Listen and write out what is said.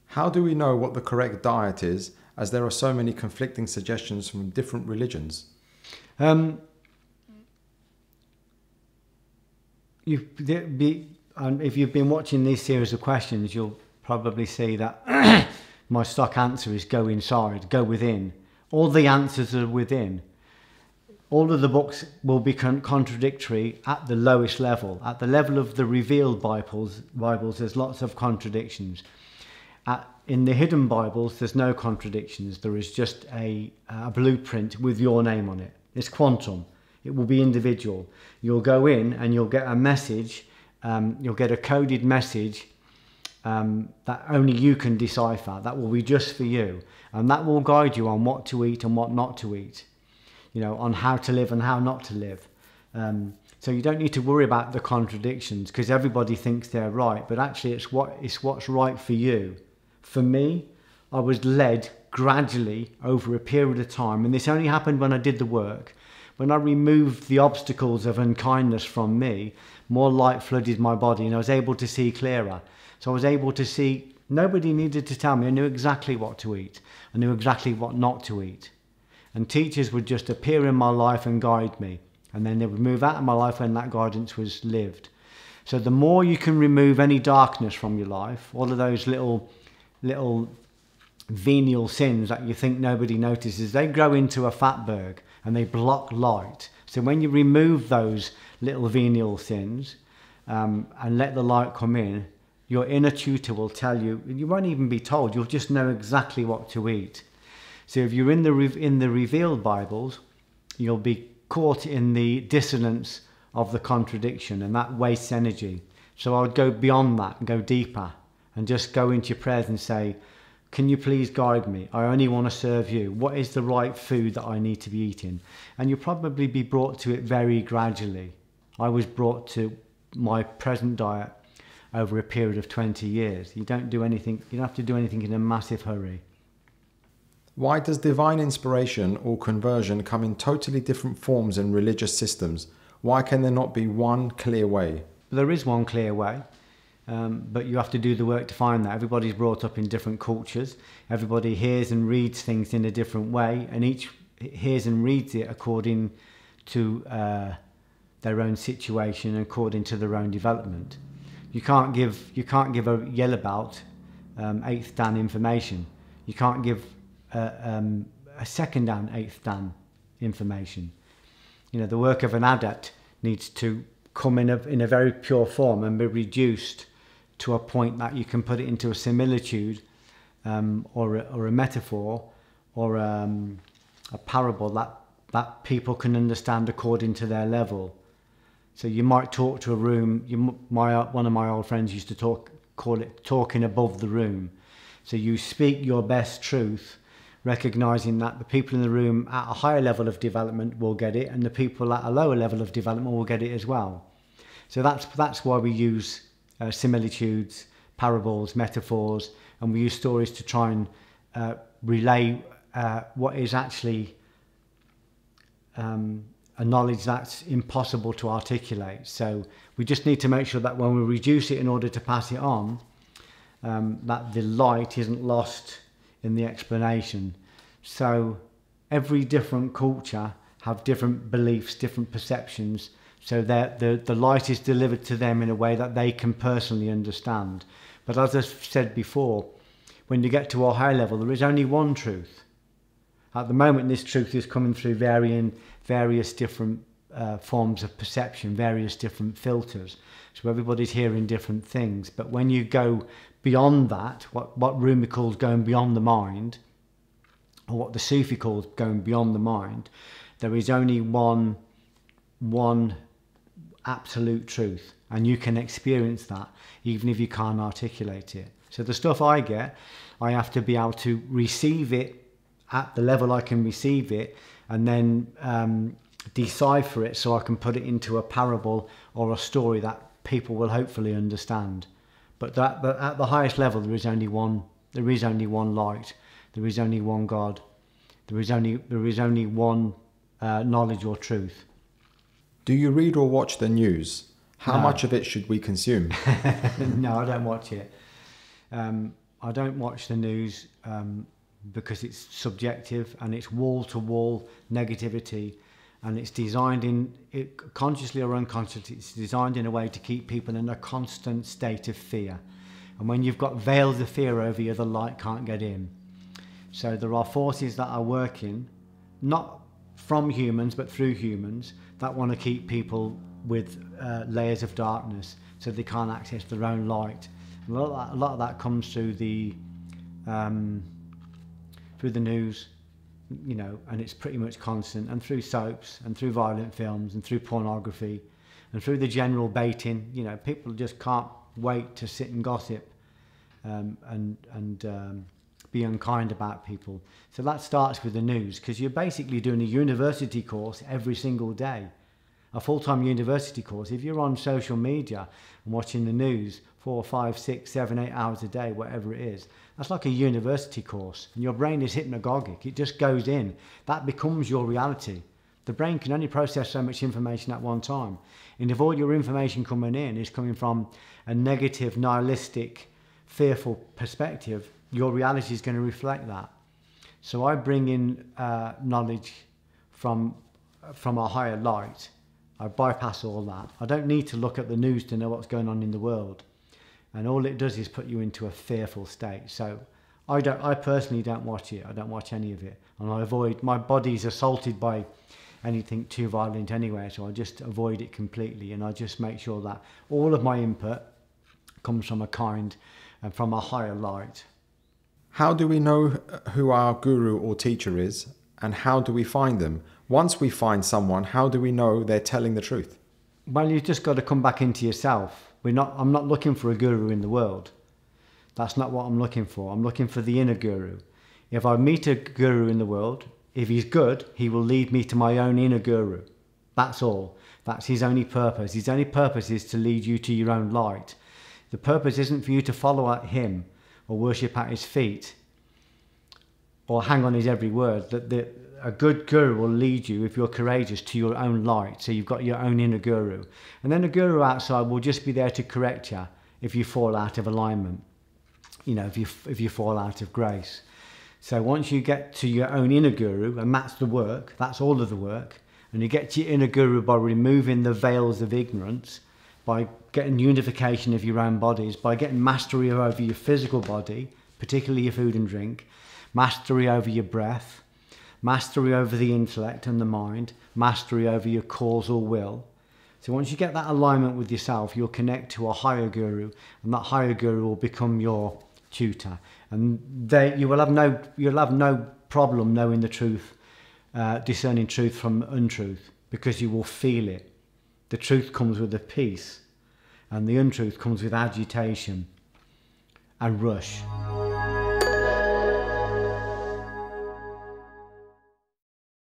How do we know what the correct diet is, as there are so many conflicting suggestions from different religions? If you've been watching these series of questions, you'll probably see that my stock answer is go inside, go within. All the answers are within. All of the books will be contradictory at the lowest level. At the level of the revealed Bibles, there's lots of contradictions. In the hidden Bibles, there's no contradictions. There is just a blueprint with your name on it. It's quantum. It will be individual. You'll go in and you'll get a message. You'll get a coded message that only you can decipher. That will be just for you. And that will guide you on what to eat and what not to eat. You know, on how to live and how not to live. So you don't need to worry about the contradictions, because everybody thinks they're right, but actually it's what's right for you. For me, I was led gradually over a period of time, and this only happened when I did the work. When I removed the obstacles of unkindness from me, more light flooded my body and I was able to see clearer. So I was able to see, nobody needed to tell me. I knew exactly what to eat. I knew exactly what not to eat. And teachers would just appear in my life and guide me. And then they would move out of my life when that guidance was lived. So the more you can remove any darkness from your life, all of those little venial sins that you think nobody notices, they grow into a fatberg and they block light. So when you remove those little venial sins and let the light come in, your inner tutor will tell you, you won't even be told, you'll just know exactly what to eat. So if you're in the revealed Bibles, you'll be caught in the dissonance of the contradiction, and that wastes energy. So I would go beyond that and go deeper and just go into your prayers and say, can you please guide me? I only want to serve you. What is the right food that I need to be eating? And you'll probably be brought to it very gradually. I was brought to my present diet over a period of 20 years. You don't have to do anything in a massive hurry. Why does divine inspiration or conversion come in totally different forms in religious systems? Why can there not be one clear way? There is one clear way, but you have to do the work to find that. Everybody's brought up in different cultures. Everybody hears and reads things in a different way, and each hears and reads it according to their own situation, according to their own development. You can't give a yell about 8th Dan information. You can't give a second Dan, 8th Dan information. You know, the work of an adept needs to come in a very pure form and be reduced to a point that you can put it into a similitude or a metaphor or a parable that people can understand according to their level. So you might talk to a room. One of my old friends used to call it talking above the room. So you speak your best truth, recognizing that the people in the room at a higher level of development will get it, and the people at a lower level of development will get it as well. So that's why we use similitudes, parables, metaphors, and we use stories to try and relay what is actually a knowledge that's impossible to articulate. So we just need to make sure that when we reduce it in order to pass it on, that the light isn't lost in the explanation. So every different culture have different beliefs, different perceptions, so that the light is delivered to them in a way that they can personally understand. But as I said before, when you get to a high level, there is only one truth. At the moment, this truth is coming through various different forms of perception, various different filters. So everybody's hearing different things. But when you go beyond that, what Rumi calls going beyond the mind, or what the Sufi calls going beyond the mind, there is only one absolute truth, and you can experience that even if you can't articulate it. So the stuff I get, I have to be able to receive it at the level I can receive it, and then decipher it so I can put it into a parable or a story that people will hopefully understand. But at the highest level, there is only one light, there is only one God, there is only one knowledge or truth. Do you read or watch the news? How much of it should we consume? No, I don't watch it. I don't watch the news because it's subjective and it's wall-to-wall negativity, and it's designed consciously or unconsciously, it's designed in a way to keep people in a constant state of fear. And when you've got veils of fear over you, the light can't get in. So there are forces that are working, not from humans, but through humans, that want to keep people with layers of darkness so they can't access their own light. A lot of that comes through the news, you know, and it's pretty much constant, and through soaps, and through violent films, and through pornography, and through the general baiting. You know, people just can't wait to sit and gossip and be unkind about people. So that starts with the news, because you're basically doing a university course every single day. A full-time university course. If you're on social media and watching the news 4, 5, 6, 7, 8 hours a day, whatever it is, that's like a university course, and your brain is hypnagogic. It just goes in. That becomes your reality. The brain can only process so much information at one time, and if all your information coming in is coming from a negative, nihilistic, fearful perspective, your reality is going to reflect that. So I bring in knowledge from a higher light. I bypass all that. I don't need to look at the news to know what's going on in the world. And all it does is put you into a fearful state. So I personally don't watch it. I don't watch any of it. And I avoid, my body's assaulted by anything too violent anyway, so I just avoid it completely. And I just make sure that all of my input comes from a kind and from a higher light. How do we know who our guru or teacher is, and how do we find them? Once we find someone, how do we know they're telling the truth? Well, you've just got to come back into yourself. I'm not looking for a guru in the world. That's not what I'm looking for. I'm looking for the inner guru. If I meet a guru in the world, if he's good, he will lead me to my own inner guru. That's all. That's his only purpose. His only purpose is to lead you to your own light. The purpose isn't for you to follow at him or worship at his feet or hang on his every word. A good guru will lead you, if you're courageous, to your own light. So you've got your own inner guru. And then a guru outside will just be there to correct you if you fall out of alignment, you know, if you fall out of grace. So once you get to your own inner guru, and that's the work, that's all of the work, and you get to your inner guru by removing the veils of ignorance, by getting unification of your own bodies, by getting mastery over your physical body, particularly your food and drink, mastery over your breath, mastery over the intellect and the mind, mastery over your causal will. So once you get that alignment with yourself, you'll connect to a higher guru, and that higher guru will become your tutor. And you'll have no problem knowing the truth, discerning truth from untruth, because you will feel it. The truth comes with a peace, and the untruth comes with agitation and rush.